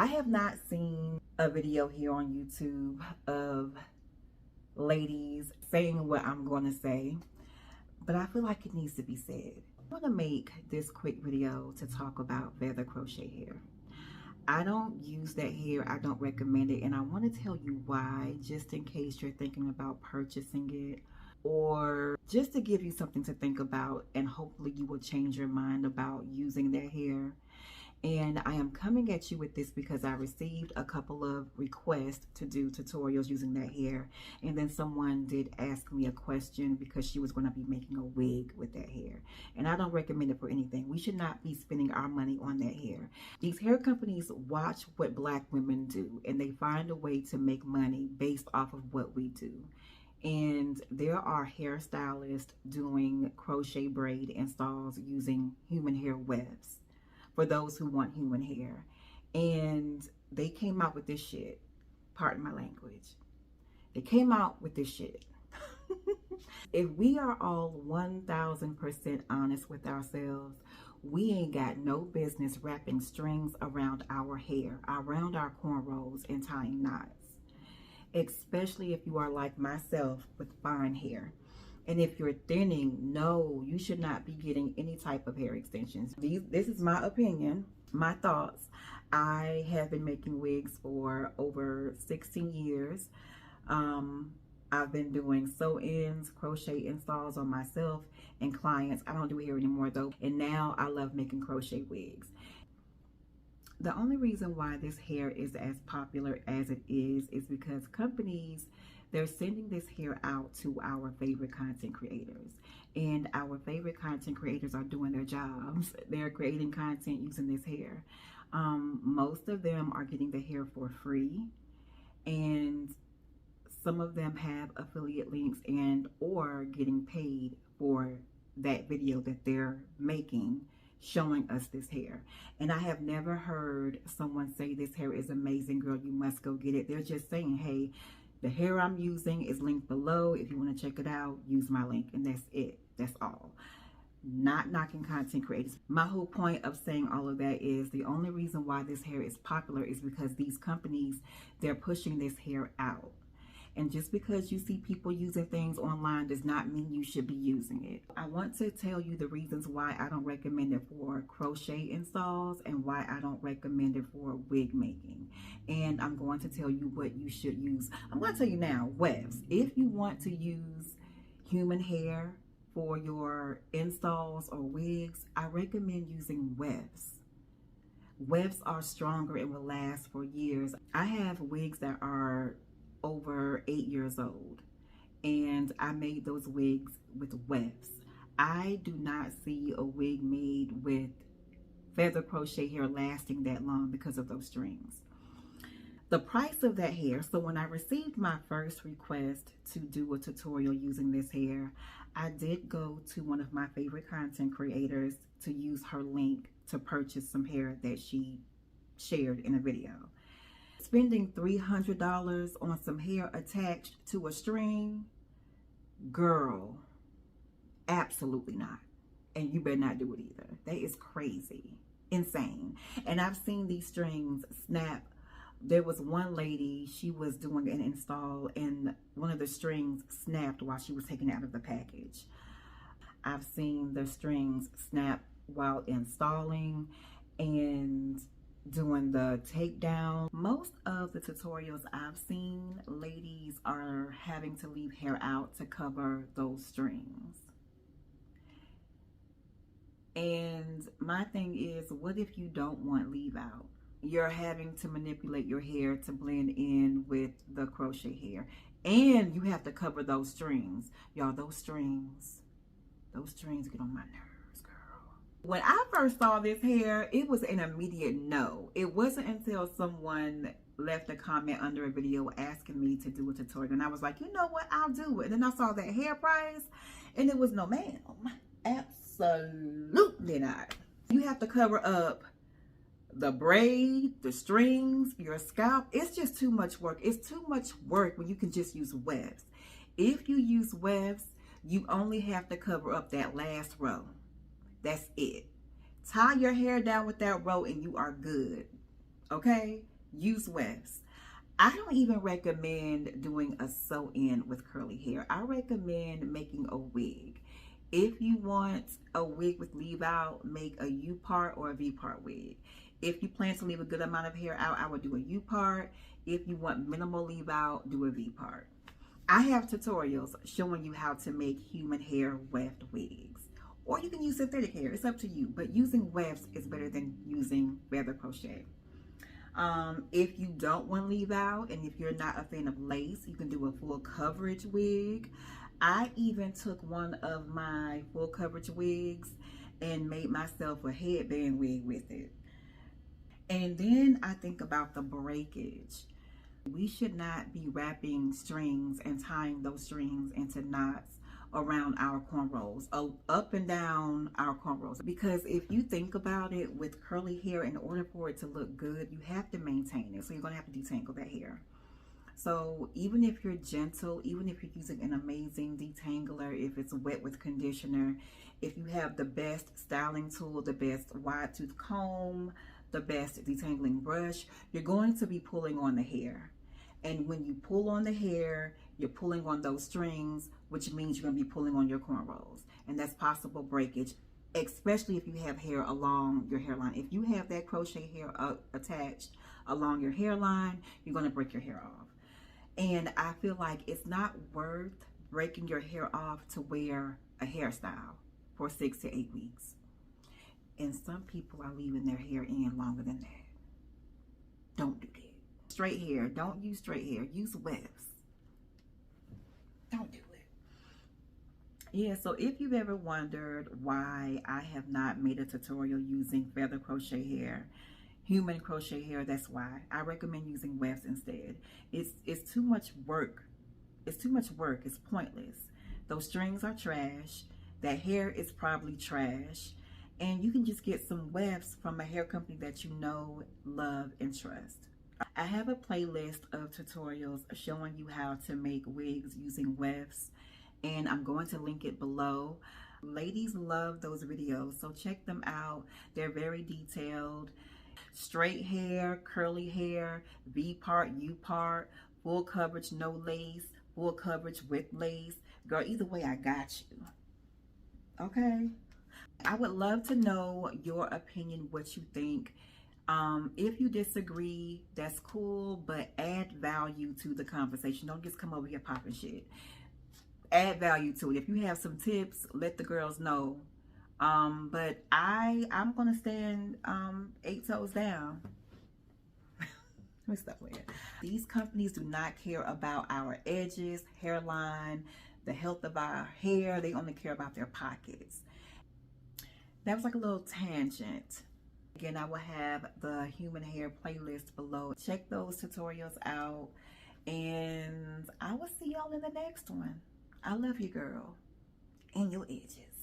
I have not seen a video here on YouTube of ladies saying what I'm going to say, but I feel like it needs to be said. I want to make this quick video to talk about feather crochet hair. I don't use that hair. I don't recommend it, and I want to tell you why, just in case you're thinking about purchasing it, or just to give you something to think about, and hopefully you will change your mind about using that hair. And I am coming at you with this because I received a couple of requests to do tutorials using that hair. And then someone did ask me a question because she was going to be making a wig with that hair. And I don't recommend it for anything. We should not be spending our money on that hair. These hair companies watch what Black women do, and they find a way to make money based off of what we do. And there are hairstylists doing crochet braid installs using human hair wefts for those who want human hair. And they came out with this shit. Pardon my language. They came out with this shit. If we are all 1000% honest with ourselves, we ain't got no business wrapping strings around our hair, around our cornrows, and tying knots. Especially if you are like myself with fine hair. And if you're thinning, no, you should not be getting any type of hair extensions. This is my opinion, my thoughts. I have been making wigs for over 16 years. I've been doing sew-ins, crochet installs on myself and clients. I don't do hair anymore though. And now I love making crochet wigs. The only reason why this hair is as popular as it is because companies, they're sending this hair out to our favorite content creators. And our favorite content creators are doing their jobs. They're creating content using this hair. Most of them are getting the hair for free. And some of them have affiliate links and or getting paid for that video that they're making, showing us this hair. And I have never heard someone say this hair is amazing, girl, you must go get it. They're just saying, hey, the hair I'm using is linked below. If you want to check it out, use my link. And that's it. That's all. Not knocking content creators. My whole point of saying all of that is the only reason why this hair is popular is because these companies, they're pushing this hair out. And just because you see people using things online does not mean you should be using it. I want to tell you the reasons why I don't recommend it for crochet installs and why I don't recommend it for wig making. And I'm going to tell you what you should use. I'm going to tell you now, wefts. If you want to use human hair for your installs or wigs, I recommend using wefts. Wefts are stronger and will last for years. I have wigs that are over 8 years old, and I made those wigs with wefts. I do not see a wig made with feather crochet hair lasting that long because of those strings. The price of that hair, so when I received my first request to do a tutorial using this hair, I did go to one of my favorite content creators to use her link to purchase some hair that she shared in a video. Spending $300 on some hair attached to a string, girl, absolutely not. And you better not do it either. That is crazy, insane. And I've seen these strings snap. There was one lady, she was doing an install and one of the strings snapped while she was taking it out of the package. I've seen the strings snap while installing and doing the takedown. Most of the tutorials I've seen, ladies are having to leave hair out to cover those strings. And my thing is, what if you don't want leave out? You're having to manipulate your hair to blend in with the crochet hair. And you have to cover those strings. Y'all, those strings get on my nerves. When I first saw this hair, it was an immediate no. It wasn't until someone left a comment under a video asking me to do a tutorial, and I was like, you know what, I'll do it. And then I saw that hair price, and it was no ma'am. Absolutely not. You have to cover up the braid, the strings, your scalp. It's just too much work. It's too much work when you can just use wefts. If you use wefts, you only have to cover up that last row. That's it. Tie your hair down with that row and you are good. Okay? use wefts. I don't even recommend doing a sew-in with curly hair. I recommend making a wig. If you want a wig with leave out, make a U-part or a V-part wig. If you plan to leave a good amount of hair out, I would do a U-part. If you want minimal leave out, do a V-part. I have tutorials showing you how to make human hair weft wigs. Or you can use synthetic hair, it's up to you. But using wefts is better than using feather crochet. If you don't want to leave out, and if you're not a fan of lace, you can do a full coverage wig. I even took one of my full coverage wigs and made myself a headband wig with it. And then I think about the breakage. We should not be wrapping strings and tying those strings into knots around our cornrows, up and down our cornrows. Because if you think about it, with curly hair, in order for it to look good, you have to maintain it. So you're gonna have to detangle that hair. So even if you're gentle, even if you're using an amazing detangler, if it's wet with conditioner, if you have the best styling tool, the best wide tooth comb, the best detangling brush, you're going to be pulling on the hair. And when you pull on the hair, you're pulling on those strings, which means you're going to be pulling on your cornrows. And that's possible breakage, especially if you have hair along your hairline. If you have that crochet hair attached along your hairline, you're going to break your hair off. And I feel like it's not worth breaking your hair off to wear a hairstyle for 6 to 8 weeks. And some people are leaving their hair in longer than that. Don't do that. Straight hair, don't use straight hair, use wefts. Don't do it. Yeah, so if you've ever wondered why I have not made a tutorial using feather crochet hair, human crochet hair, that's why. I recommend using wefts instead. It's too much work. It's too much work. It's pointless. Those strings are trash. That hair is probably trash. And you can just get some wefts from a hair company that you know, love, and trust. I have a playlist of tutorials showing you how to make wigs using wefts, and I'm going to link it below. Ladies love those videos, so check them out. They're very detailed. Straight hair, curly hair, V-part, U-part, full coverage, no lace, full coverage with lace. Girl, either way, I got you. Okay? I would love to know your opinion, what you think. If you disagree, that's cool, but add value to the conversation. Don't just come over here popping shit. Add value to it. If you have some tips, let the girls know. But I'm gonna stand 8 toes down. Let me stop with it. These companies do not care about our edges, hairline, the health of our hair. They only care about their pockets. That was like a little tangent. Again, I will have the human hair playlist below. Check those tutorials out, and I will see y'all in the next one. I love you, girl, and your edges.